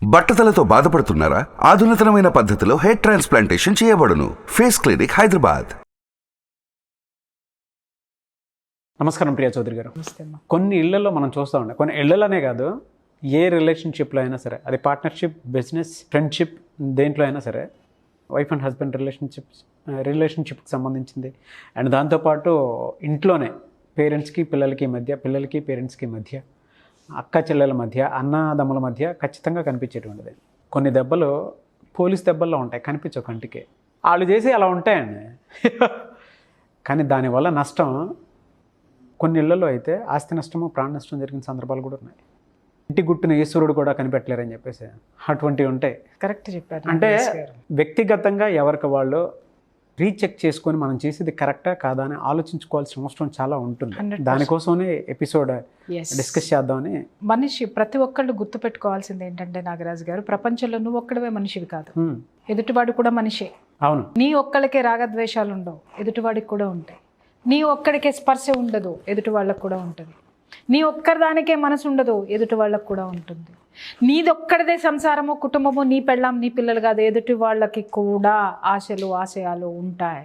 బట్టతలతో బాధపడుతున్నారా? ఆధునితనమైన పద్ధతిలో hair transplantation చేయబడును. Face clinic, Hyderabad. నమస్కారం ప్రియా చౌదరి గారు. కొన్ని ఇళ్లలో మనం చూస్తూ ఉంటాం, కొన్ని ఇళ్లలోనే కాదు, ఏ రిలేషన్షిప్లో అయినా సరే, అది పార్ట్నర్షిప్, బిజినెస్, ఫ్రెండ్షిప్, దేంట్లో అయినా సరే, వైఫ్ అండ్ హస్బెండ్ రిలేషన్షిప్కి సంబంధించింది. అండ్ దాంతోపాటు ఇంట్లోనే పేరెంట్స్కి పిల్లలకి మధ్య, పిల్లలకి పేరెంట్స్కి మధ్య, అక్క చెల్లెల మధ్య, అన్నదమ్ముల మధ్య ఖచ్చితంగా కనిపించేటువంటిది. కొన్ని దెబ్బలు పోలీస్ దెబ్బల్లో ఉంటాయి, కనిపించవు కంటికి. వాళ్ళు చేసి అలా ఉంటాయండి. కానీ దానివల్ల నష్టం కొన్ని ఇళ్లలో అయితే ఆస్తి నష్టము, ప్రాణ నష్టం జరిగిన సందర్భాలు కూడా ఉన్నాయి. ఇంటి గుట్టున ఈశ్వరుడు కూడా కనిపెట్టలేరని చెప్పేసి అటువంటివి ఉంటాయి. కరెక్ట్ చెప్పారు. అంటే వ్యక్తిగతంగా ఎవరికి వాళ్ళు రీచెక్ చేసుకొని మనం చేసేది కరెక్టా కాదా అని ఆలోచించుకోవాల్సిన అవసరం చాలా ఉంటుంది. 100%. దానికోసమే ఎపిసోడ్ డిస్కస్ చేద్దామని. మనిషి ప్రతి ఒక్కళ్ళు గుర్తుపెట్టుకోవాల్సింది ఏంటంటే, నాగరాజు గారు, ప్రపంచంలో నువ్వు ఒక్కడవే మనిషివి కాదు, ఎదుటివాడు కూడా మనిషే. అవును. నీ ఒక్కడికే రాగద్వేషాలు ఉండవు, ఎదుటివాడికి కూడా ఉంటాయి. నీ ఒక్కడికే స్పర్శ ఉండదు, ఎదుటి వాళ్ళకు కూడా ఉంటుంది. నీ ఒక్కరిదానికే మనసు ఉండదు, ఎదుటి వాళ్ళకు కూడా ఉంటుంది. నీదొక్కడిదే సంసారము, కుటుంబము, నీ పెళ్ళాం, నీ పిల్లలు కాదు, ఎదుటి వాళ్ళకి కూడా ఆశలు, ఆశయాలు ఉంటాయి.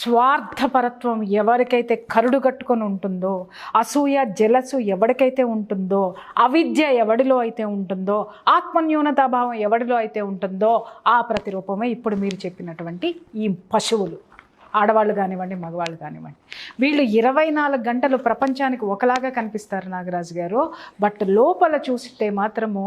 స్వార్థపరత్వం ఎవరికైతే కరుడు కట్టుకొని ఉంటుందో, అసూయ, జలసు ఎవరికైతే ఉంటుందో, అవిద్య ఎవడిలో అయితే ఉంటుందో, ఆత్మన్యూనతాభావం ఎవడిలో అయితే ఉంటుందో, ఆ ప్రతిరూపమే ఇప్పుడు మీరు చెప్పినటువంటి ఈ పశువులు. ఆడవాళ్ళు కానివ్వండి, మగవాళ్ళు కానివ్వండి, వీళ్ళు 24 గంటలు ప్రపంచానికి ఒకలాగా కనిపిస్తారు నాగరాజు గారు. బట్ లోపల చూస్తే మాత్రము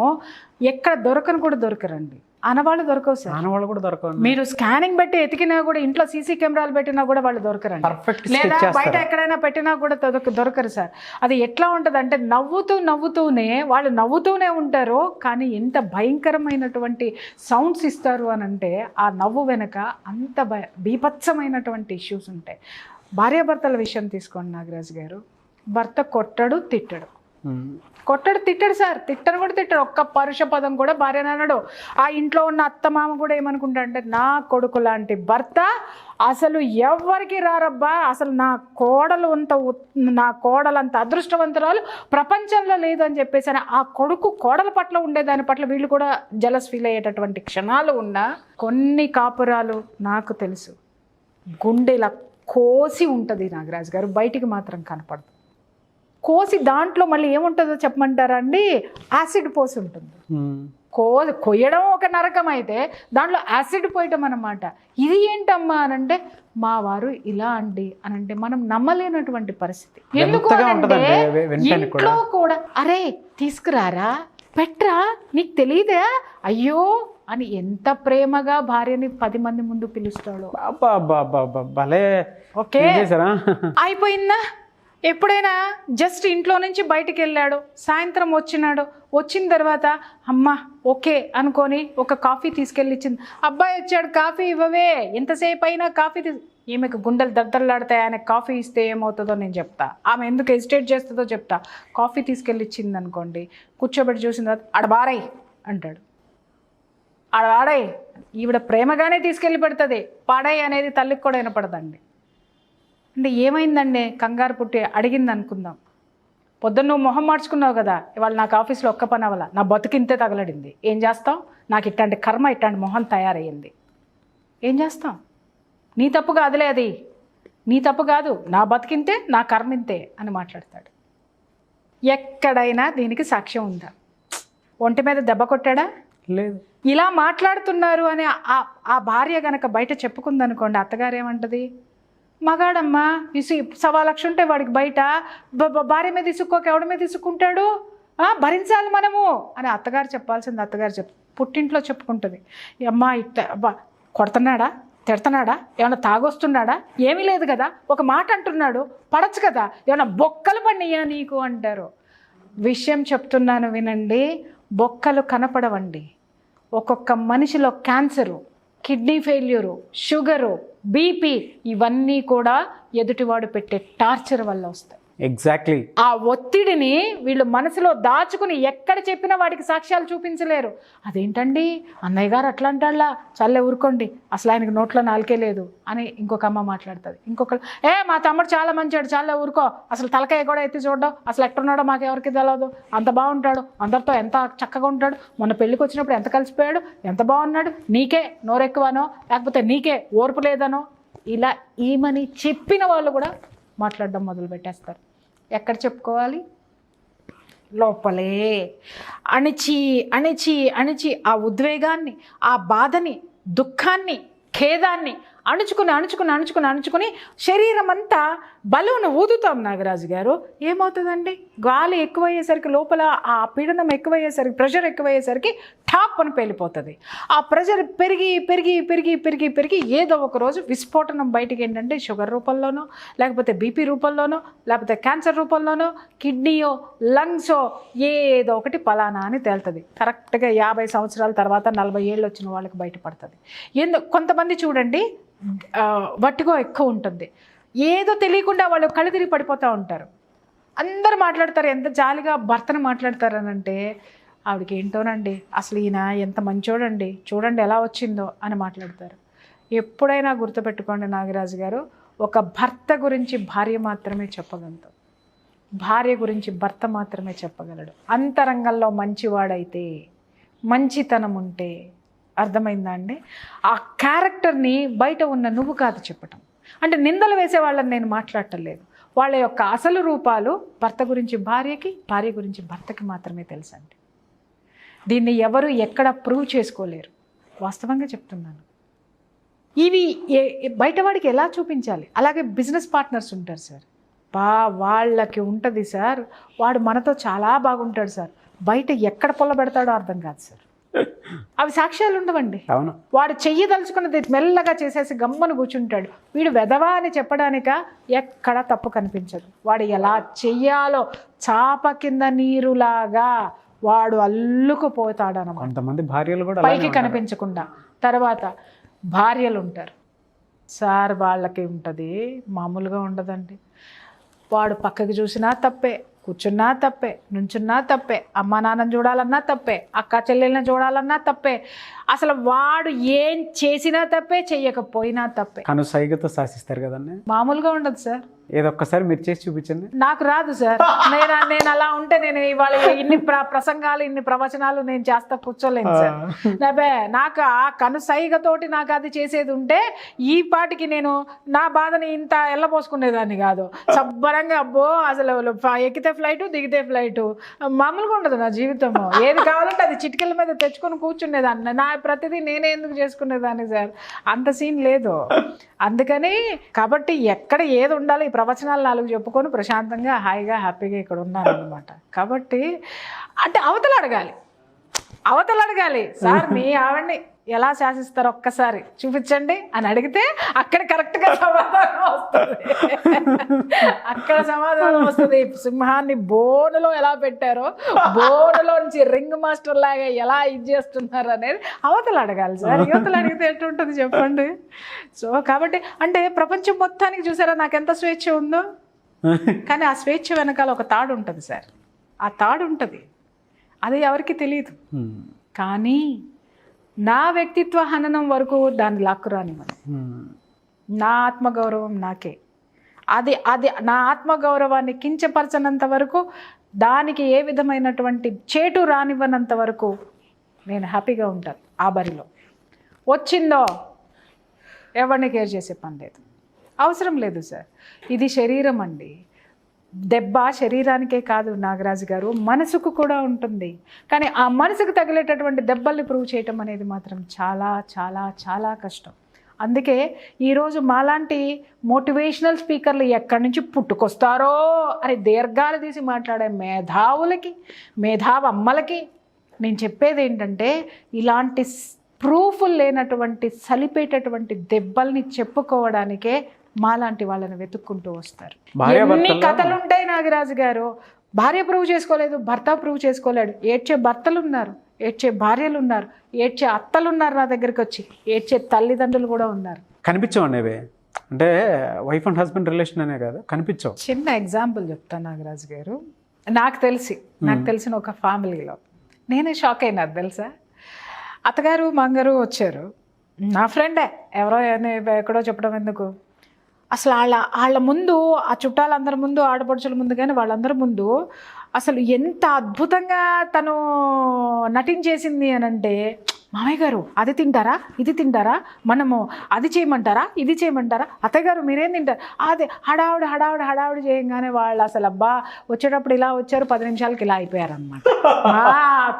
ఎక్కడ దొరకను కూడా దొరకరండి. ఆనవాళ్ళు దొరకవు సార్. ఆనవాళ్ళు కూడా దొరకవు. మీరు స్కానింగ్ పెట్టి ఎతికినా కూడా, ఇంట్లో సీసీ కెమెరాలు పెట్టినా కూడా వాళ్ళు దొరకరండి. లేదా బయట ఎక్కడైనా పెట్టినా కూడా దొరకరు సార్. అది ఎట్లా ఉంటుంది అంటే, నవ్వుతూనే వాళ్ళు నవ్వుతూనే ఉంటారు, కానీ ఎంత భయంకరమైనటువంటి సౌండ్స్ ఇస్తారు అని అంటే, ఆ నవ్వు వెనక అంత బీభత్సమైనటువంటి ఇష్యూస్ ఉంటాయి. భార్యాభర్తల విషయం తీసుకోండి నాగరాజు గారు. భర్త కొట్టడు, తిట్టడు సార్. తిట్టను కూడా తిట్టడు. ఒక్క పరుష పదం కూడా భార్యను అనడు. ఆ ఇంట్లో ఉన్న అత్తమామ కూడా ఏమనుకుంటా అంటే, నా కొడుకు లాంటి భర్త అసలు ఎవరికి రారబ్బా, అసలు నా కోడలంత అదృష్టవంతురాలు ప్రపంచంలో లేదు అని చెప్పేసి అని ఆ కొడుకు కోడల పట్ల ఉండేదాని పట్ల వీళ్ళు కూడా జలస్ ఫీల్ అయ్యేటటువంటి క్షణాలు ఉన్నా, కొన్ని కాపురాలు నాకు తెలుసు గుండెలా కోసి ఉంటుంది నాగరాజు గారు, బయటికి మాత్రం కనపడదు. కోసి దాంట్లో మళ్ళీ ఏముంటుందో చెప్పమంటారా అండి? యాసిడ్ పోసి ఉంటుంది. కొయ్యడం ఒక నరకం అయితే, దాంట్లో యాసిడ్ పోయటం అన్నమాట. ఇది ఏంటమ్మా అనంటే, మా వారు ఇలా అండి అనంటే మనం నమ్మలేనటువంటి పరిస్థితి. ఎందుకు అంటే, ఇంట్లో కూడా అరే తీసుకురారా, పెట్రా, నీకు తెలీదా, అయ్యో అని ఎంత ప్రేమగా భార్యని 10 మంది ముందు పిలుస్తాడు. ఓకే, అయిపోయిందా? ఎప్పుడైనా జస్ట్ ఇంట్లో నుంచి బయటికి వెళ్ళాడు, సాయంత్రం వచ్చిన తర్వాత అమ్మ ఓకే అనుకొని ఒక కాఫీ తీసుకెళ్ళి ఇచ్చింది. అబ్బాయి వచ్చాడు, కాఫీ ఇవ్వవే, ఎంతసేపు అయినా కాఫీ ఈమెకు గుండెలు దద్దలాడతాయి. ఆయన కాఫీ ఇస్తే ఏమవుతుందో నేను చెప్తా, ఆమె ఎందుకు హెసిటేట్ చేస్తుందో చెప్తా. కాఫీ తీసుకెళ్ళి ఇచ్చింది అనుకోండి, కూర్చోబెట్టి చూసిన తర్వాత అడబారై అంటాడు. అడబాడై, ఈవిడ ప్రేమగానే తీసుకెళ్ళి పెడుతుంది. పాడై అనేది తల్లికి కూడా వినపడదండి. అంటే ఏమైందండి, కంగారు పుట్టి అడిగింది అనుకుందాం. పొద్దున్న నువ్వు మొహం మార్చుకున్నావు కదా, ఇవాళ నాకు ఆఫీస్లో ఒక్క పని అవ్వాల, నా బతుకింతే తగలడింది, ఏం చేస్తాం, నాకు ఇట్లాంటి కర్మ, ఇట్లాంటి మొహం తయారయ్యింది, ఏం చేస్తాం? నీ తప్పు కాదులే, అది నీ తప్పు కాదు, నా బతికింతే, నా కర్మింతే అని మాట్లాడతాడు. ఎక్కడైనా దీనికి సాక్ష్యం ఉందా? ఒంటి మీద దెబ్బ కొట్టాడా? లేదు. ఇలా మాట్లాడుతున్నారు అని ఆ భార్య గనక బయట చెప్పుకుందనుకోండి, అత్తగారు ఏమంటది? మగాడమ్మా, 1.25 లక్షలు ఉంటే వాడికి బయట భార్య మీద ఇసుక్కోక ఎవడి మీద ఇసుక్కుంటాడు, భరించాలి మనము అని అత్తగారు చెప్పాల్సింది అత్తగారు పుట్టింట్లో చెప్పుకుంటుంది. అమ్మా ఇట్లా కొడుతున్నాడా, తిడుతున్నాడా, ఏమైనా తాగొస్తున్నాడా, ఏమీ లేదు కదా, ఒక మాట అంటున్నాడు, పడచ్చు కదా, ఏమైనా బొక్కలు పడినాయా నీకు అంటారు. విషయం చెప్తున్నాను వినండి, బొక్కలు కనపడవండి. ఒక్కొక్క మనిషిలో cancer, kidney failure, sugar, BP, ఇవన్నీ కూడా ఎదుటివాడు పెట్టే టార్చర్ వల్ల వస్తాయి. ఎగ్జాక్ట్లీ. ఆ ఒత్తిడిని వీళ్ళు మనసులో దాచుకుని ఎక్కడ చెప్పినా వాడికి సాక్ష్యాలు చూపించలేరు. అదేంటండి అన్నయ్య గారు అట్లా అంటాళ్ళా, చల్లే ఊరుకోండి, అసలు ఆయనకి నోట్లో నాలుకే లేదు అని ఇంకొక అమ్మ మాట్లాడుతుంది. ఇంకొకరు మా తమ్ముడు చాలా మంచివాడు, చాలా ఊరుకో, అసలు తలకాయ కూడా ఎత్తి చూడడం, అసలు ఎక్కడున్నాడో మాకు ఎవరికి తెలియదు, అంత బాగుంటాడు, అందరితో ఎంత చక్కగా ఉంటాడు, మొన్న పెళ్ళికి వచ్చినప్పుడు ఎంత కలిసిపోయాడు, ఎంత బాగున్నాడు, నీకే నోరెక్కువనో లేకపోతే నీకే ఓర్పు లేదనో ఇలా ఈమని చెప్పిన వాళ్ళు కూడా మాట్లాడడం మొదలు పెట్టేస్తారు. ఎక్కడ చెప్పుకోవాలి? లోపలే అణిచి అణిచి అణిచి ఆ ఉద్వేగాన్ని, ఆ బాధని, దుఃఖాన్ని, ఖేదాన్ని అణుచుకుని అణుచుకుని అణుచుకుని అణుచుకుని శరీరం అంతా బలువును ఊదుతాం నాగరాజు గారు. ఏమవుతుందండి? గాలి ఎక్కువయ్యేసరికి, లోపల ఆ పీడనం ఎక్కువయ్యేసరికి, ప్రెషర్ ఎక్కువయ్యేసరికి టాప్ అని పేలిపోతుంది. ఆ ప్రెషర్ పెరిగి పెరిగి పెరిగి పెరిగి పెరిగి ఏదో ఒక రోజు విస్ఫోటనం బయటికి ఏంటంటే షుగర్ రూపంలోనో, లేకపోతే బీపీ రూపంలోనో, లేకపోతే క్యాన్సర్ రూపంలోనో, కిడ్నీయో, లంగ్సో ఏదో ఒకటి పలానా అని తేలుతుంది. కరెక్ట్గా 50 సంవత్సరాల తర్వాత 40 ఏళ్ళు వచ్చిన వాళ్ళకి బయటపడుతుంది. కొంతమంది చూడండి వట్టిగో ఎక్కువ ఉంటుంది, ఏదో తెలియకుండా వాళ్ళు కళ్ళు తిరిగి పడిపోతూ ఉంటారు. అందరూ మాట్లాడతారు, ఎంత జాలిగా భర్తను మాట్లాడతారనంటే ఆవిడకి ఏంటోనండి అసలు ఈయన ఎంత మంచోడండి, చూడండి ఎలా వచ్చిందో అని మాట్లాడతారు. ఎప్పుడైనా గుర్తుపెట్టుకోండి నాగరాజు గారు, ఒక భర్త గురించి భార్య మాత్రమే చెప్పగలదు, భార్య గురించి భర్త మాత్రమే చెప్పగలడు. అంతరంగంలో మంచివాడైతే, మంచితనం ఉంటే, అర్థమైందా అండి? ఆ క్యారెక్టర్ని బయట ఉన్న నువ్వు కాదు చెప్పటం. అంటే నిందలు వేసే వాళ్ళని నేను మాట్లాడటం లేదు, వాళ్ళ యొక్క అసలు రూపాలు భర్త గురించి భార్యకి, భార్య గురించి భర్తకి మాత్రమే తెలుసండి. దీన్ని ఎవరు ఎక్కడ ప్రూవ్ చేసుకోలేరు, వాస్తవంగా చెప్తున్నాను. ఇవి బయటవాడికి ఎలా చూపించాలి? అలాగే బిజినెస్ పార్ట్నర్స్ ఉంటారు సార్, వాళ్ళకి ఉంటుంది సార్, వాడు మనతో చాలా బాగుంటాడు సార్, బయట ఎక్కడ పొల్ల పెడతాడో అర్థం కాదు సార్. అవి సాక్ష్యాలు ఉండవండి. అవును. వాడు చెయ్యదలుచుకున్నది మెల్లగా చేసేసి గమ్మను కూర్చుంటాడు. వీడు వెధవా అని చెప్పడానిక ఎక్కడ తప్పు కనిపించదు. వాడు ఎలా చెయ్యాలో చాప కింద నీరులాగా వాడు అల్లుకుపోతాడనమాట. కొంతమంది భార్యలు కూడా పైకి కనిపించకుండా. తర్వాత భార్యలు ఉంటారు సార్, వాళ్ళకి ఉంటుంది, మామూలుగా ఉండదండి. వాడు పక్కకి చూసినా తప్పే, కూర్చున్నా తప్పే, నుంచున్నా తప్పే, అమ్మ నాన్నని చూడాలన్నా తప్పే, అక్క చెల్లెల్ని చూడాలన్నా తప్పే, అసలు వాడు ఏం చేసినా తప్పే, చెయ్యకపోయినా తప్పే. కనుసైగతో శాసిస్తారు కదండి. మామూలుగా ఉండదు సార్. ఏదో ఒక్కసారి మీరు చేసి చూపించండి. నాకు రాదు సార్. నేను అలా ఉంటే నేను ఇవాళ ఇన్ని ప్రసంగాలు, ఇన్ని ప్రవచనాలు నేను చేస్తా కూర్చోలేను సార్. నాకు ఆ కనుసైగతోటి నాకు అది చేసేది ఉంటే ఈ పాటికి నేను నా బాధని ఇంత ఎల్లపోసుకునేదాన్ని కాదు. శుభ్రంగా అబ్బో అసలు ఎక్కితే ఫ్లైటు, దిగితే ఫ్లైటు, మామూలుగా ఉండదు నా జీవితము. ఏది కావాలంటే అది చిటికెల మీద తెచ్చుకొని కూర్చునేదాన్ని. నా ప్రతిదీ నేనే ఎందుకు చేసుకునేదాన్ని సార్, అంత సీన్ లేదు. అందుకని కాబట్టి ఎక్కడ ఏది ఉండాలి, ఈ ప్రవచనాలు 4 చెప్పుకొని ప్రశాంతంగా హాయిగా హ్యాపీగా ఇక్కడ ఉన్నాను అనమాట. కాబట్టి అంటే అవతల అడగాలి సార్, మీ ఆవిడ్ని ఎలా శాసిస్తారో ఒక్కసారి చూపించండి అని అడిగితే అక్కడ కరెక్ట్గా సమాధానం వస్తుంది. అక్కడ సమాధానం వస్తుంది. సింహాన్ని బోనులో ఎలా పెట్టారో, బోనులో నుంచి రింగ్ మాస్టర్ లాగా ఎలా ఇది చేస్తున్నారు అనేది అవతల అడగాలి సార్. యువతలు అడిగితే ఎట్లుంటుంది చెప్పండి. సో కాబట్టి అంటే ప్రపంచం మొత్తానికి చూసారా నాకు ఎంత స్వేచ్ఛ ఉందో, కానీ ఆ స్వేచ్ఛ వెనకాల ఒక తాడు ఉంటుంది సార్. ఆ తాడు ఉంటుంది, అది ఎవరికి తెలియదు. కానీ నా వ్యక్తిత్వ హననం వరకు దాన్ని లాక్కురాని మనం, నా ఆత్మగౌరవం నాకే, అది నా ఆత్మగౌరవాన్ని కించపరచనంత వరకు, దానికి ఏ విధమైనటువంటి చేటు రానివ్వనంత వరకు నేను హ్యాపీగా ఉంటాను. ఆ బరిలో వచ్చిందో ఎవరిని కేర్ చేసే పని లేదు, అవసరం లేదు సార్. ఇది శరీరం అండి. దెబ్బ శరీరానికే కాదు నాగరాజు గారు, మనసుకు కూడా ఉంటుంది. కానీ ఆ మనసుకు తగిలేటటువంటి దెబ్బల్ని ప్రూవ్ చేయటం అనేది మాత్రం చాలా చాలా చాలా కష్టం. అందుకే ఈరోజు మాలాంటి మోటివేషనల్ స్పీకర్లు ఎక్కడి నుంచి పుట్టుకొస్తారో అని దీర్ఘాలు తీసి మాట్లాడే మేధావమ్మలకి నేను చెప్పేది ఏంటంటే, ఇలాంటి ప్రూఫ్లు లేనటువంటి సలిపేటటువంటి దెబ్బల్ని చెప్పుకోవడానికే మాలాంటి వాళ్ళని వెతుక్కుంటూ వస్తారు. ఎన్ని కథలుంటాయి నాగరాజు గారు. భార్య ప్రూవ్ చేసుకోలేదు, భర్త ప్రూవ్ చేసుకోలేడు. ఏడ్చే భర్తలు ఉన్నారు, ఏడ్చే భార్యలు ఉన్నారు, ఏడ్చే అత్తలు ఉన్నారు, నా దగ్గరికి వచ్చి ఏడ్చే తల్లిదండ్రులు కూడా ఉన్నారు. కనిపించవండి అవి, అంటే వైఫ్ అండ్ హస్బెండ్ రిలేషన్ అనే కాదు, కనిపించవు. చిన్న ఎగ్జాంపుల్ చెప్తాను నాగరాజు గారు. నాకు తెలిసిన ఒక ఫ్యామిలీలో నేనే షాక్ అయినా తెలుసా. అత్తగారు మంగారు వచ్చారు, నా ఫ్రెండే, ఎవరో ఎక్కడో చెప్పడం ఎందుకు, అసలు వాళ్ళ ముందు, ఆ చుట్టాలందరి ముందు, ఆడపడుచుల ముందు, కానీ వాళ్ళందరి ముందు అసలు ఎంత అద్భుతంగా తను నటించేసింది అని అంటే, మామయ్య గారు అది తింటారా, ఇది తింటారా, మనము అది చేయమంటారా, ఇది చేయమంటారా, అత్తయ్య గారు మీరేం తింటారు, అదే హడావుడి చేయగానే వాళ్ళు అసలు అబ్బా వచ్చేటప్పుడు ఇలా వచ్చారు, 10 నిమిషాలకి ఇలా అయిపోయారనమాట.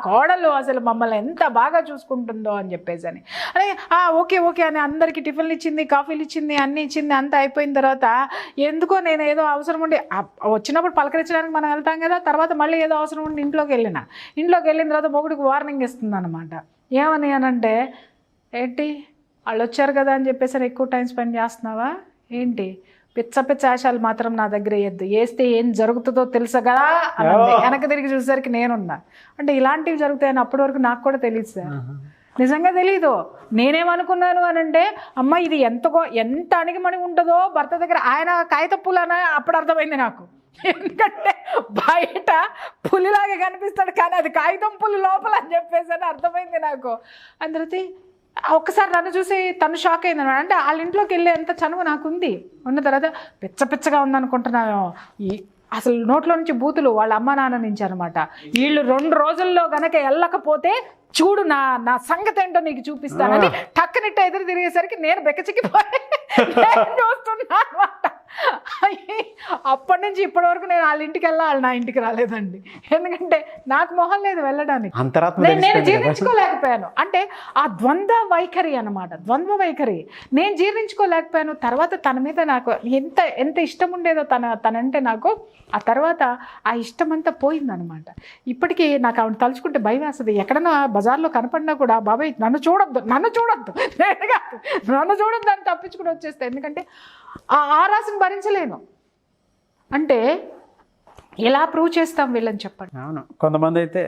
కోడలు అసలు మమ్మల్ని ఎంత బాగా చూసుకుంటుందో అని చెప్పేసి అని ఓకే అని అందరికీ టిఫిన్లు ఇచ్చింది, కాఫీలు ఇచ్చింది, అన్నీ ఇచ్చింది. అంతా అయిపోయిన తర్వాత ఎందుకో నేను ఏదో అవసరం ఉండి, వచ్చినప్పుడు పలకరించడానికి మనం వెళ్తాం కదా, తర్వాత మళ్ళీ ఏదో అవసరం ఉండి ఇంట్లోకి వెళ్ళిన తర్వాత మొగుడికి వార్నింగ్ ఇస్తుంది అనమాట. ఏమని అనంటే, ఏంటి వాళ్ళు వచ్చారు కదా అని చెప్పేసి ఎక్కువ టైం స్పెండ్ చేస్తున్నావా ఏంటి, పిచ్చ ఆశాలు మాత్రం నా దగ్గర వేస్తే ఏం జరుగుతుందో తెలుసు కదా అని. వెనక్కి తిరిగి చూసేసరికి నేనున్నా. అంటే ఇలాంటివి జరుగుతాయని అప్పటి వరకు నాకు కూడా తెలియదు సార్, నిజంగా తెలీదు. నేనేమనుకున్నాను అని అంటే, అమ్మ ఇది ఎంత అణిగిమణి ఉంటుందో భర్త దగ్గర, ఆయన కాగితప్పులన అప్పుడు అర్థమైంది నాకు. ఎందుకంటే బయట పులిలాగా కనిపిస్తాడు కానీ అది కాగితం పులి లోపల అని చెప్పేసి అని అర్థమైంది నాకు. అందరికీ ఒక్కసారి నన్ను చూసి తను షాక్ అయింది అనమాట. అంటే వాళ్ళ ఇంట్లోకి వెళ్ళే ఎంత చనువు నాకుంది. ఉన్న తర్వాత పిచ్చగా ఉందనుకుంటున్నాను. అసలు నోట్లో నుంచి బూతులు వాళ్ళ అమ్మ నాన్న నుంచి అనమాట. వీళ్ళు 2 రోజుల్లో గనక వెళ్ళకపోతే చూడు నా సంగతి ఏంటో నీకు చూపిస్తానని టక్కునిట్ట ఎదురు తిరిగేసరికి నేను బెక్కచిక్కిపోయి చూస్తున్నా అనమాట. అప్పటి నుంచి ఇప్పటి వరకు నేను వాళ్ళ ఇంటికి వెళ్ళాలి, నా ఇంటికి రాలేదండి. ఎందుకంటే నాకు మొహం లేదు వెళ్ళడానికి, నేను జీర్ణించుకోలేకపోయాను. అంటే ఆ ద్వంద్వ వైఖరి అనమాట, ద్వంద్వ వైఖరి నేను జీర్ణించుకోలేకపోయాను. తర్వాత తన మీద నాకు ఎంత ఇష్టం ఉండేదో తనంటే నాకు, ఆ తర్వాత ఆ ఇష్టం అంతా పోయిందనమాట. ఇప్పటికీ నాకు ఆవిడ తలుచుకుంటే భయం వేస్తుంది. ఎక్కడన్నా బజార్లో కనపడినా కూడా, బాబాయ్ నన్ను చూడొద్దు నన్ను చూడొద్దు అని తప్పించుకుని వచ్చేస్తే, ఎందుకంటే ఆ రాశిని భరించలేను. అంటే ఎలా ప్రూవ్ చేస్తాం వీళ్ళని చెప్పండి. అవును, కొంతమంది అయితే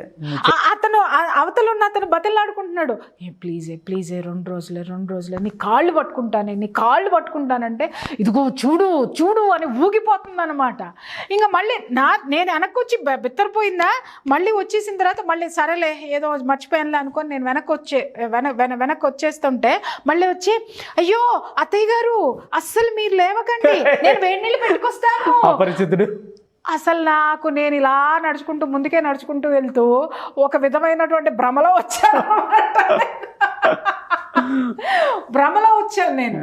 అవతల ఉన్న అతను బతిలాడుకుంటున్నాడు, ప్లీజే 2 రోజులే నీ కాళ్ళు పట్టుకుంటానంటే, ఇదిగో చూడు అని ఊగిపోతుంది అనమాట. ఇంకా మళ్ళీ నేను వెనక్కి వచ్చి బిత్తరపోయిందా, మళ్ళీ వచ్చేసిన తర్వాత మళ్ళీ సరేలే ఏదో మర్చిపోయానులే అనుకొని నేను వెనక్కి వచ్చేస్తుంటే మళ్ళీ వచ్చి, అయ్యో అత్తయ్య గారు అస్సలు మీరు లేవకండి, నేను వేడి నీళ్ళు పెట్టుకొస్తాను. అపరిచితుడు అసలు నాకు, నేను ఇలా ముందుకే నడుచుకుంటూ వెళ్తూ ఒక విధమైనటువంటి భ్రమలో వచ్చాను నేను,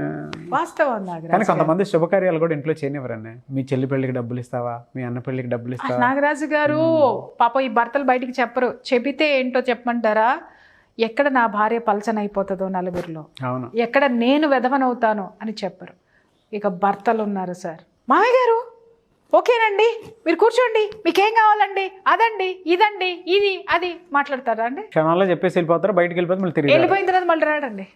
వాస్తవం. కానీ కొంతమంది శుభకార్యాలు కూడా ఇంట్లో చేయనివ్వరన్నా. మీ చెల్లి పెళ్లికి డబ్బులు ఇస్తావా, మీ అన్న పెళ్లికి డబ్బులు ఇస్తావా? నాగరాజు గారు పాప ఈ భర్తలు బయటికి చెప్పరు. చెబితే ఏంటో చెప్పమంటారా, ఎక్కడ నా భార్య పలచనైపోతుందో నలుగురిలో, అవును, ఎక్కడ నేను వెధవనవుతాను అని చెప్పరు. ఇక భర్తలు ఉన్నారు సార్, మామయ్య గారు ఓకేనండి మీరు కూర్చోండి, మీకేం కావాలండి, అదండి ఇదండి ఇది అది మాట్లాడతారా అండి. క్షణాల్లో చెప్పేసి వెళ్ళిపోతారు, బయటకు వెళ్ళిపోయిన తర్వాత మళ్ళీ రాడండి.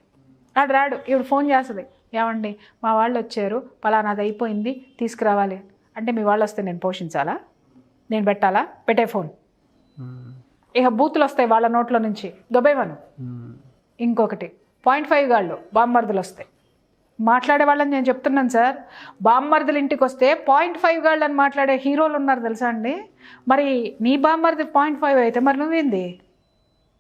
రాడు. ఇప్పుడు ఫోన్ చేస్తుంది, ఏమండి మా వాళ్ళు వచ్చారు, పలానాది అయిపోయింది తీసుకురావాలి అంటే, మీ వాళ్ళు వస్తే నేను పోషించాలా, నేను పెట్టాలా, పెట్టే ఫోన్. ఇక బూతులు వస్తాయి వాళ్ళ నోట్లో నుంచి, దొబ్బేవాను. ఇంకొకటి 0.5 గాళ్ళు బామ్మర్దులు వస్తాయి. మాట్లాడే వాళ్ళని నేను చెప్తున్నాను సార్, బామ్మర్దులు ఇంటికి వస్తే 0.5 గాళ్ళని మాట్లాడే హీరోలు ఉన్నారు తెలుసా అండి. మరి నీ బామ్మర్ది 0.5 అయితే మరి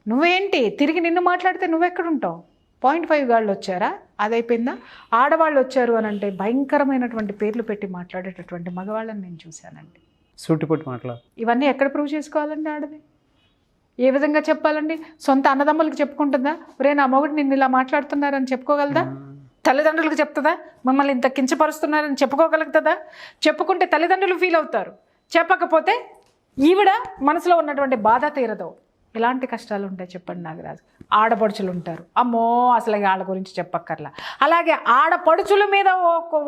నువ్వేంటి తిరిగి నిన్ను మాట్లాడితే నువ్వెక్కడుంటావు? 0.5 గాళ్ళు వచ్చారా, అదైపోయిందా? ఆడవాళ్ళు వచ్చారు అని అంటే భయంకరమైనటువంటి పేర్లు పెట్టి మాట్లాడేటటువంటి మగవాళ్ళని నేను చూశానండి. సూటిపోటి మాట్లాడు. ఇవన్నీ ఎక్కడ ప్రూవ్ చేసుకోవాలండి ఆడది? ఏ విధంగా చెప్పాలండి? సొంత అన్నదమ్ములకి చెప్పుకుంటుందా, ఒరే నా మొగుడు నిన్ను ఇలా మాట్లాడుతున్నారని చెప్పుకోగలదా? తల్లిదండ్రులకు చెప్తుందా, మమ్మల్ని ఇంత కించపరుస్తున్నారని చెప్పుకోగలుగుతుందా? చెప్పుకుంటే తల్లిదండ్రులు ఫీల్ అవుతారు, చెప్పకపోతే ఈవిడ మనసులో ఉన్నటువంటి బాధ తీరదు. ఎలాంటి కష్టాలు ఉంటాయి చెప్పండి నాగరాజు. ఆడపడుచులు ఉంటారు, అమ్మో అసలు వాళ్ళ గురించి చెప్పక్కర్లా. అలాగే ఆడపడుచుల మీద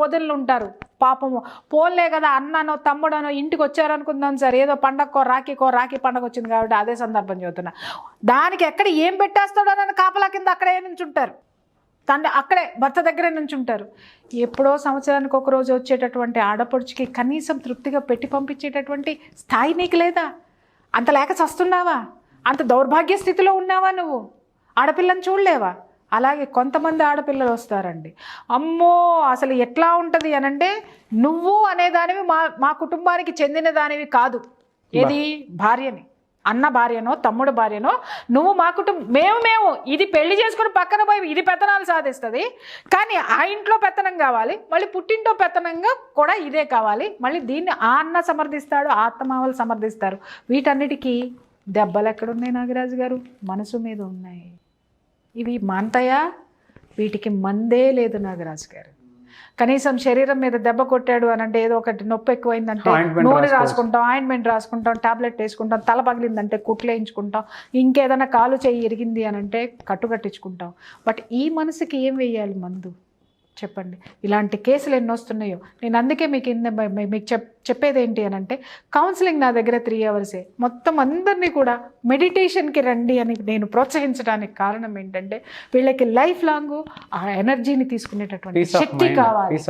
వదిలి ఉంటారు, పాపము పోలే కదా అన్ననో తమ్ముడనో ఇంటికి వచ్చారనుకుందాం సార్, ఏదో పండగకో రాఖీ పండగ వచ్చింది కాబట్టి అదే సందర్భం చెబుతున్నా, దానికి ఎక్కడ ఏం పెట్టేస్తాడో అని కాపలా కింద అక్కడే నుంచి ఉంటారు, అక్కడే భర్త దగ్గరే నుంచి ఉంటారు. ఎప్పుడో సంవత్సరానికి ఒక రోజు వచ్చేటటువంటి ఆడపడుచుకి కనీసం తృప్తిగా పెట్టి పంపించేటటువంటి స్థాయి నీకు లేదా? అంత లేక చస్తున్నావా? అంత దౌర్భాగ్య స్థితిలో ఉన్నావా? నువ్వు ఆడపిల్లని చూడలేవా? అలాగే కొంతమంది ఆడపిల్లలు వస్తారండి, అమ్మో అసలు ఎట్లా ఉంటుంది అని అంటే, నువ్వు అనేదానివి మా కుటుంబానికి చెందిన దానివి కాదు. ఏది భార్యని, అన్న భార్యనో తమ్ముడు భార్యనో, నువ్వు మా కుటుంబం, మేము ఇది పెళ్లి చేసుకుని పక్కన పోయి ఇది పెత్తనాలు సాధిస్తుంది, కానీ ఆ ఇంట్లో పెత్తనం కావాలి, మళ్ళీ పుట్టింటో పెత్తనంగా కూడా ఇదే కావాలి, మళ్ళీ దీన్ని ఆ అన్న సమర్థిస్తాడు, ఆ అత్తమామలు సమర్థిస్తారు. వీటన్నిటికీ దెబ్బలు ఎక్కడున్నాయి నాగరాజు గారు? మనసు మీద ఉన్నాయి. ఇవి మాంతాయా? వీటికి మందే లేదు నాగరాజు గారు. కనీసం శరీరం మీద దెబ్బ కొట్టాడు అని అంటే, ఏదో ఒకటి నొప్పి ఎక్కువైందంటే నూనె రాసుకుంటాం, ఆయింట్మెంట్ రాసుకుంటాం, టాబ్లెట్ వేసుకుంటాం, తల పగిలిందంటే కుట్లేయించుకుంటాం, ఇంకేదైనా కాలు చెయ్యి ఇరిగింది అని అంటే కట్టుకట్టించుకుంటాం. బట్ ఈ మనసుకి ఏం వేయాలి మందు చెప్పండి? ఇలాంటి కేసులు ఎన్ని వస్తున్నాయో. నేను అందుకే మీకు చెప్పేది ఏంటి అని అంటే, కౌన్సిలింగ్ నా దగ్గర 3 hours. మొత్తం అందరినీ కూడా మెడిటేషన్కి రండి అని నేను ప్రోత్సహించడానికి కారణం ఏంటంటే, వీళ్ళకి లైఫ్ లాంగ్ ఆ ఎనర్జీని తీసుకునేటటువంటి శక్తి కావాలి.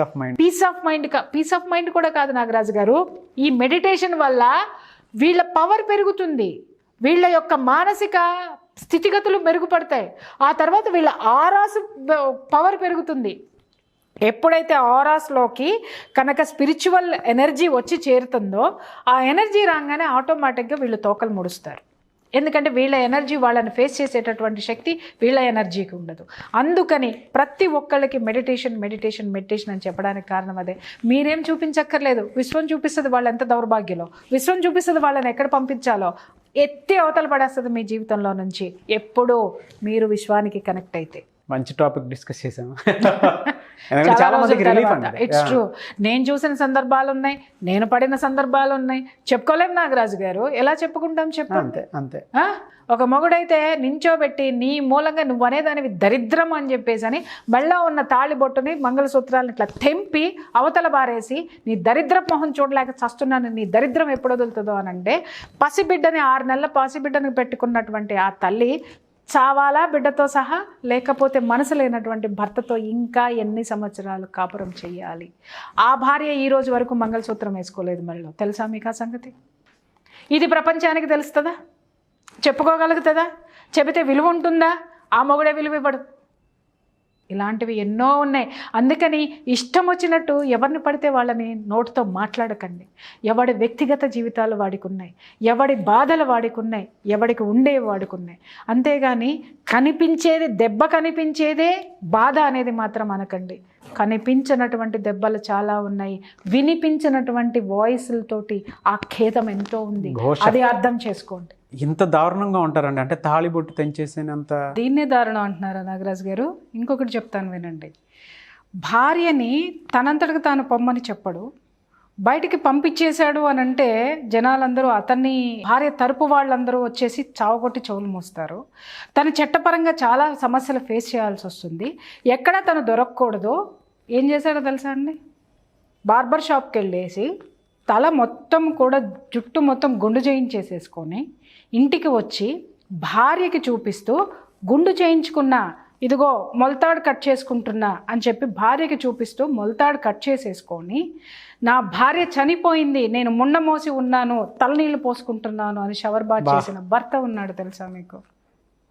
పీస్ ఆఫ్ మైండ్ కూడా కాదు నాగరాజు గారు, ఈ మెడిటేషన్ వల్ల వీళ్ళ పవర్ పెరుగుతుంది, వీళ్ళ యొక్క మానసిక స్థితిగతులు మెరుగుపడతాయి, ఆ తర్వాత వీళ్ళ ఆరాస్ పవర్ పెరుగుతుంది. ఎప్పుడైతే ఆరాస్లోకి కనుక స్పిరిచువల్ ఎనర్జీ వచ్చి చేరుతుందో, ఆ ఎనర్జీ రాగానే ఆటోమేటిక్గా వీళ్ళు తోకలు ముడుస్తారు. ఎందుకంటే వీళ్ళ ఎనర్జీ వాళ్ళని ఫేస్ చేసేటటువంటి శక్తి వీళ్ళ ఎనర్జీకి ఉండదు. అందుకని ప్రతి ఒక్కళ్ళకి మెడిటేషన్ అని చెప్పడానికి కారణం అదే. మీరేం చూపించక్కర్లేదు, విశ్వం చూపిస్తుంది వాళ్ళు ఎంత దౌర్భాగ్యలో, విశ్వం చూపిస్తుంది వాళ్ళని ఎక్కడ పంపించాలో, ఎత్తి అవతల పడేస్తుంది మీ జీవితంలో నుంచి, ఎప్పుడూ మీరు విశ్వానికి కనెక్ట్ అయితే. మంచి టాపిక్ డిస్కస్ చేసాము. It's true. నేను చూసిన సందర్భాలు ఉన్నాయి, నేను పడిన సందర్భాలు ఉన్నాయి, చెప్పుకోలేము నాగరాజు గారు. ఎలా చెప్పుకుంటాం చెప్పు? అంతే. ఒక మొగుడైతే నించోబెట్టి నీ మూలంగా నువ్వు అనేదానివి దరిద్రం అని చెప్పేసి అని మెళ్ళ ఉన్న తాళిబొట్టుని మంగళసూత్రాలను ఇట్లా తెంపి అవతల బారేసి, నీ దరిద్ర మొహం చూడలేక చస్తున్నాను, నీ దరిద్రం ఎప్పుడు వదులుతుందో అని అంటే, పసిబిడ్డని 6 నెలల పసిబిడ్డని పెట్టుకున్నటువంటి ఆ తల్లి చావాలా బిడ్డతో సహా? లేకపోతే మనసు లేనటువంటి భర్తతో ఇంకా ఎన్ని సంవత్సరాలు కాపురం చేయాలి? ఆ భార్య ఈ రోజు వరకు మంగళసూత్రం వేసుకోలేదు మెడలో. తెలుసా మీకు ఆ సంగతి? ఇది ప్రపంచానికి తెలుస్తుందా? చెప్పుకోగలుగుతుందా? చెబితే విలువ ఉంటుందా? ఆ మొగుడే విలువ ఇవ్వడు. ఇలాంటివి ఎన్నో ఉన్నాయి. అందుకని ఇష్టం వచ్చినట్టు ఎవరిని పడితే వాళ్ళని నోటితో మాట్లాడకండి. ఎవడి వ్యక్తిగత జీవితాలు వాడికి ఉన్నాయి, ఎవడి బాధలు వాడికి ఉన్నాయి, ఎవడికి ఉండేవి వాడికి ఉన్నాయి. అంతేగాని కనిపించేది దెబ్బ, కనిపించేదే బాధ అనేది మాత్రం అనకండి. కనిపించినటువంటి దెబ్బలు చాలా ఉన్నాయి, వినిపించినటువంటి వాయిస్లతోటి ఆ ఖేదం ఎంతో ఉంది, అది అర్థం చేసుకోండి. ఇంత దారుణంగా ఉంటారండి, అంటే తాళిబొట్టు తెంచేసినంత. దీన్నే దారుణం అంటున్నారా నాగరాజు గారు? ఇంకొకటి చెప్తాను వినండి. భార్యని తనంతటికి తాను పొమ్మని చెప్పడు, బయటికి పంపించేశాడు అని అంటే జనాలందరూ అతన్ని, భార్య తరపు వాళ్ళందరూ వచ్చేసి చావగొట్టి చెవులు మోస్తారు. తను చట్టపరంగా చాలా సమస్యలు ఫేస్ చేయాల్సి వస్తుంది. ఎక్కడ తను దొరకకూడదు. ఏం చేశాడో తెలుసా అండి? బార్బర్ షాప్కి వెళ్ళేసి తల మొత్తం కూడా జుట్టు మొత్తం గుండు చేయించేసేసుకొని ఇంటికి వచ్చి భార్యకి చూపిస్తూ, గుండు చేయించుకున్నా, ఇదిగో మొలతాడు కట్ చేసుకుంటున్నా అని చెప్పి భార్యకి చూపిస్తూ మొలతాడు కట్ చేసేసుకొని, నా భార్య చనిపోయింది, నేను ముండ మోసి ఉన్నాను, తలనీళ్ళు పోసుకుంటున్నాను అని షవర్ బాత్ చేసిన భర్త ఉన్నాడు తెలుసా మీకు?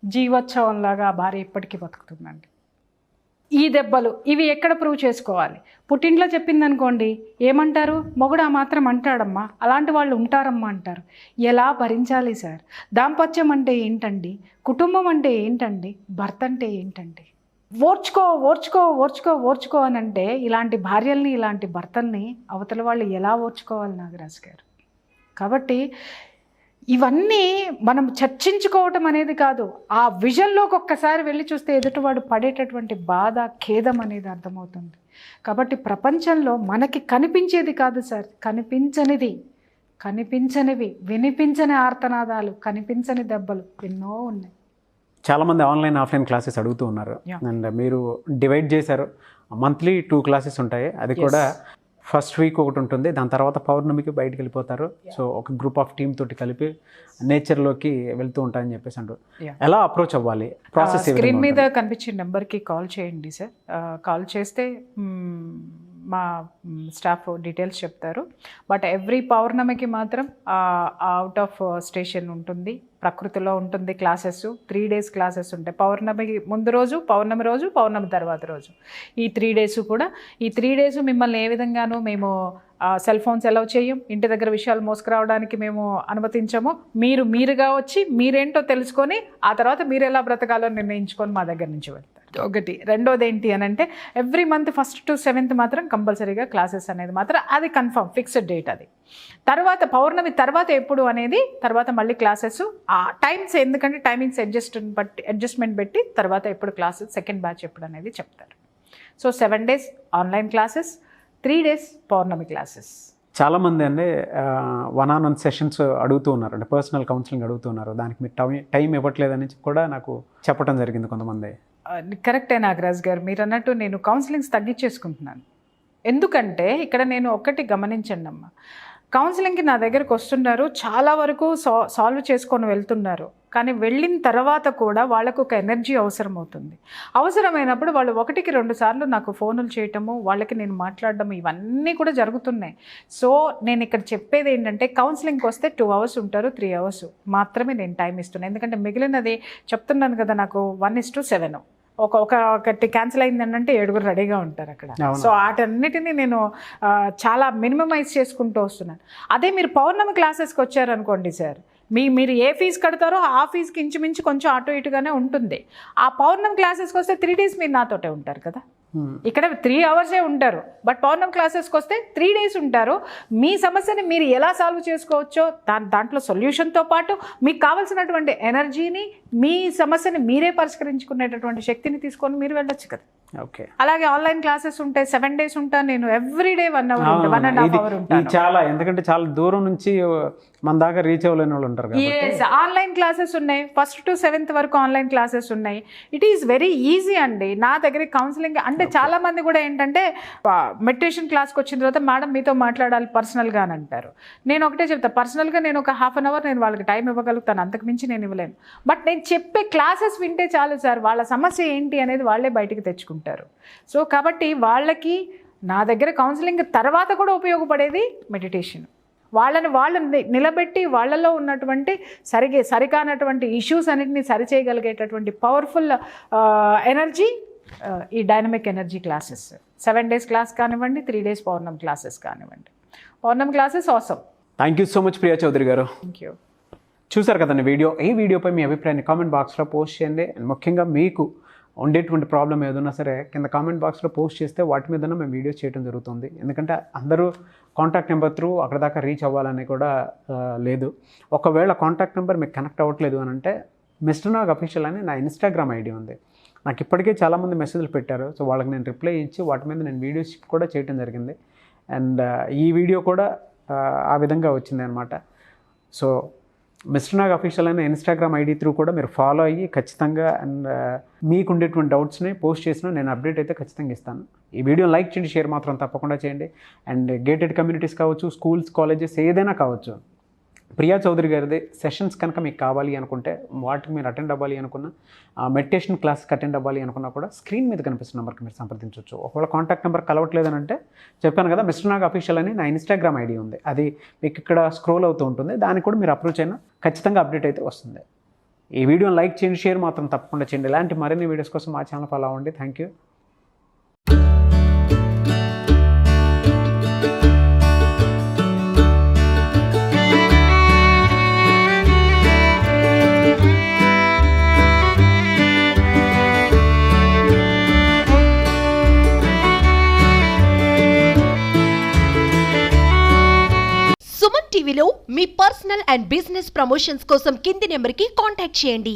జీవోత్సవంలాగా ఆ భార్య ఇప్పటికీ బతుకుతుందండి. ఈ దెబ్బలు ఇవి ఎక్కడ ప్రూవ్ చేసుకోవాలి? పుట్టింట్లో చెప్పిందనుకోండి, ఏమంటారు? మొగుడు ఆ మాత్రం అంటాడమ్మా, అలాంటి వాళ్ళు ఉంటారమ్మా అంటారు. ఎలా భరించాలి సార్? దాంపత్యం అంటే ఏంటండి? కుటుంబం అంటే ఏంటండి? భర్త అంటే ఏంటండి? ఓర్చుకో అని అంటే ఇలాంటి భార్యల్ని, ఇలాంటి భర్తల్ని అవతల వాళ్ళు ఎలా ఓర్చుకోవాలి నాగరాజు గారు? కాబట్టి ఇవన్నీ మనం చర్చించుకోవటం అనేది కాదు, ఆ విజన్లోకి ఒక్కసారి వెళ్ళి చూస్తే ఎదుటివాడు పడేటటువంటి బాధ, ఖేదం అనేది అర్థమవుతుంది. కాబట్టి ప్రపంచంలో మనకి కనిపించేది కాదు సార్, కనిపించనివి, వినిపించని ఆర్తనాదాలు, కనిపించని దెబ్బలు ఎన్నో ఉన్నాయి. చాలామంది ఆన్లైన్, ఆఫ్లైన్ క్లాసెస్ అడుగుతూ ఉన్నారు. అండ్ మీరు డివైడ్ చేశారు, మంత్లీ 2 classes ఉంటాయి. అది కూడా ఫస్ట్ వీక్ ఒకటి ఉంటుంది, దాని తర్వాత పౌర్ణమికి బయటకు వెళ్ళిపోతారు. సో ఒక గ్రూప్ ఆఫ్ టీమ్ తోటి కలిపి నేచర్లోకి వెళ్తూ ఉంటాయని చెప్పేసి అంటారు. ఎలా అప్రోచ్ అవ్వాలి? ప్రాసెస్ స్క్రీన్ మీద కనిపించే నెంబర్కి కాల్ చేయండి సార్. కాల్ చేస్తే మా స్టాఫ్ డీటెయిల్స్ చెప్తారు. బట్ ఎవ్రీ పౌర్ణమికి మాత్రం అవుట్ ఆఫ్ స్టేషన్ ఉంటుంది, ప్రకృతిలో ఉంటుంది క్లాసెస్. 3 days క్లాసెస్ ఉంటాయి. పౌర్ణమి ముందు రోజు, పౌర్ణమి రోజు, పౌర్ణమి తర్వాత రోజు, ఈ 3 days కూడా. ఈ 3 days మిమ్మల్ని ఏ విధంగానూ మేము సెల్ ఫోన్స్ అలౌ చేయం, ఇంటి దగ్గర విషయాలు మోసుకురావడానికి మేము అనుమతించము. మీరుగా వచ్చి మీరేంటో తెలుసుకొని ఆ తర్వాత మీరు ఎలా బ్రతకాలో నిర్ణయించుకొని మా దగ్గర నుంచి వెళ్తారు. ఒకటి. రెండోది ఏంటి అని అంటే every month 1st to 7th మాత్రం కంపల్సరీగా క్లాసెస్ అనేది మాత్రం అది కన్ఫర్మ్ ఫిక్స్డ్ డేట్. అది తర్వాత పౌర్ణమి తర్వాత ఎప్పుడు అనేది తర్వాత మళ్ళీ క్లాసెస్ ఆ టైమ్స్, ఎందుకంటే టైమింగ్స్ అడ్జస్ట్మెంట్ పెట్టి తర్వాత ఎప్పుడు క్లాసెస్ సెకండ్ బ్యాచ్ ఎప్పుడు అనేది చెప్తారు. So 7 days online classes, 3 days Pournami classes. చాలామంది అండి 1-on-1 సెషన్స్ అడుగుతూ ఉన్నారు, అంటే పర్సనల్ కౌన్సిలింగ్ అడుగుతున్నారు. దానికి మీరు టైం ఇవ్వట్లేదని కూడా నాకు చెప్పడం జరిగింది కొంతమంది. కరెక్టే నాగరాజ్ గారు, మీరు అన్నట్టు నేను కౌన్సిలింగ్స్ తగ్గించేసుకుంటున్నాను. ఎందుకంటే ఇక్కడ నేను ఒక్కటి గమనించండి అమ్మ, కౌన్సిలింగ్కి నా దగ్గరకు వస్తున్నారు, చాలా వరకు సాల్వ్ చేసుకొని వెళ్తున్నారు. కానీ వెళ్ళిన తర్వాత కూడా వాళ్ళకు ఒక ఎనర్జీ అవసరం అవుతుంది. అవసరమైనప్పుడు వాళ్ళు 1-2 సార్లు నాకు ఫోనులు చేయటము, వాళ్ళకి నేను మాట్లాడడం, ఇవన్నీ కూడా జరుగుతున్నాయి. సో నేను ఇక్కడ చెప్పేది ఏంటంటే కౌన్సిలింగ్కి వస్తే 2 hours ఉంటారు, 3 hours మాత్రమే నేను టైం ఇస్తున్నాను. ఎందుకంటే మిగిలినది చెప్తున్నాను కదా, నాకు 1:7. ఒకటి క్యాన్సిల్ అయిందంటే 7 రెడీగా ఉంటారు అక్కడ. సో వాటన్నిటిని నేను చాలా మినిమమైజ్ చేసుకుంటూ వస్తున్నాను. అదే మీరు పౌర్ణమి క్లాసెస్కి వచ్చారనుకోండి సార్, మీరు ఏ ఫీజు కడతారో ఆ ఫీజుకి ఇంచుమించు కొంచెం అటు ఇటుగానే ఉంటుంది. ఆ పౌర్ణమి క్లాసెస్కి వస్తే 3 days మీరు నాతోటే ఉంటారు కదా. ఇక్కడ 3 hours ఉంటారు, బట్ పౌర్ణమి క్లాసెస్కి వస్తే 3 days ఉంటారు. మీ సమస్యని మీరు ఎలా సాల్వ్ చేసుకోవచ్చో దాంట్లో సొల్యూషన్తో పాటు మీకు కావాల్సినటువంటి ఎనర్జీని, మీ సమస్యని మీరే పరిష్కరించుకునేటటువంటి శక్తిని తీసుకొని మీరు వెళ్ళొచ్చు కదా. ఓకే. అలాగే ఆన్లైన్ క్లాసెస్ ఉంటాయి, 7 days ఉంటాను నేను. ఎవ్రీ డే 1 hour, 1.5 hour ఉంటాను. చాలా, ఎందుకంటే చాలా దూరం నుంచి మన దాకా రీచ్ అవ్వలేని వాళ్ళు ఉంటారు. ఆన్లైన్ క్లాసెస్ ఉన్నాయి, 1st to 7th వరకు ఆన్లైన్ క్లాసెస్ ఉన్నాయి. ఇట్ ఈస్ వెరీ ఈజీ అండి. నా దగ్గర కౌన్సిలింగ్ అంటే చాలా మంది కూడా ఏంటంటే మెడిటేషన్ క్లాస్కి వచ్చిన తర్వాత మేడం మీతో మాట్లాడాలి పర్సనల్గా అని అంటారు. నేను ఒకటే చెప్తాను, పర్సనల్గా నేను ఒక 1/2 hour నేను వాళ్ళకి టైం ఇవ్వగలుగుతాను, అంతకు మించి నేను ఇవ్వలేను. బట్ నేను చెప్పే క్లాసెస్ వింటే చాలు సార్, వాళ్ళ సమస్య ఏంటి అనేది వాళ్ళే బయటికి తెచ్చుకుంటారు. సో కాబట్టి వాళ్ళకి నా దగ్గర కౌన్సిలింగ్ తర్వాత కూడా ఉపయోగపడేది మెడిటేషన్. వాళ్ళు నిలబెట్టి వాళ్ళలో ఉన్నటువంటి సరికానటువంటి ఇష్యూస్ అన్నిటిని సరిచేయగలిగేటటువంటి పవర్ఫుల్ ఎనర్జీ ఈ dynamic energy classes. 7 days class కానివ్వండి, 3 days పౌర్ణమి క్లాసెస్ కానివ్వండి. Pournami classes awesome. Thank you so much Priya Chaudhary గారు. Thank you. చూసారు కదండి వీడియో. ఈ వీడియోపై మీ అభిప్రాయాన్ని కామెంట్ బాక్స్లో పోస్ట్ చేయండి. అండ్ ముఖ్యంగా మీకు ఉండేటువంటి ప్రాబ్లం ఏదైనా సరే కింద కామెంట్ బాక్స్లో పోస్ట్ చేస్తే వాటి మీద మేము వీడియోస్ చేయడం జరుగుతుంది. ఎందుకంటే అందరూ కాంటాక్ట్ నెంబర్ త్రూ అక్కడ దాకా రీచ్ అవ్వాలని కూడా లేదు. ఒకవేళ కాంటాక్ట్ నెంబర్ మీకు కనెక్ట్ అవ్వట్లేదు అని అంటే మిస్టర్ నాగ్ అఫీషియల్ అని నా ఇన్స్టాగ్రామ్ ఐడి ఉంది. నాకు ఇప్పటికే చాలామంది మెసేజ్లు పెట్టారు. సో వాళ్ళకి నేను రిప్లై ఇచ్చి వాటి మీద నేను వీడియోస్ కూడా చేయడం జరిగింది. అండ్ ఈ వీడియో కూడా ఆ విధంగా వచ్చింది అనమాట. సో మిస్టర్ నాగ్ అఫీషియల్ అయిన ఇన్స్టాగ్రామ్ ఐడి త్రూ కూడా మీరు ఫాలో అయ్యి ఖచ్చితంగా అండ్ మీకు ఉండేటువంటి డౌట్స్ని పోస్ట్ చేసినా నేను అప్డేట్ అయితే ఖచ్చితంగా ఇస్తాను. ఈ వీడియోని లైక్ చేయండి, షేర్ మాత్రం తప్పకుండా చేయండి. అండ్ గేటెడ్ కమ్యూనిటీస్ కావచ్చు, స్కూల్స్, కాలేజెస్ ఏదైనా కావచ్చు, ప్రియా చౌదరి గారిది సెషన్స్ కనుక మీకు కావాలి అనుకుంటే, వాటికి మీరు అటెండ్ అవ్వాలి అనుకున్న, మెడిటేషన్ క్లాస్కి అటెండ్ అవ్వాలి అనుకున్నా కూడా స్క్రీన్ మీద కనిపిస్తున్న నెంబర్కి మీరు సంప్రదించవచ్చు. ఒకవేళ కాంటాక్ట్ నెంబర్ కలవట్లేదని అంటే చెప్పాను కదా, మిస్టర్ నాగ్ అఫీషియల్ అని నా ఇన్స్టాగ్రామ్ ఐడి ఉంది. అది మీకు ఇక్కడ స్క్రోల్ అవుతూ ఉంటుంది. దానికి కూడా మీరు అప్రోచ్ అయినా ఖచ్చితంగా అప్డేట్ అయితే వస్తుంది. ఈ వీడియోని లైక్ చేయండి, షేర్ మాత్రం తప్పకుండా చేయండి. ఇలాంటి మరిన్ని వీడియోస్ కోసం మా ఛానల్ ఫాలో అవ్వండి. Thank you. సుమన్ టీవీలో మీ పర్సనల్ అండ్ బిజినెస్ ప్రమోషన్స్ కోసం కింది నెంబర్కి కాంటాక్ట్ చేయండి.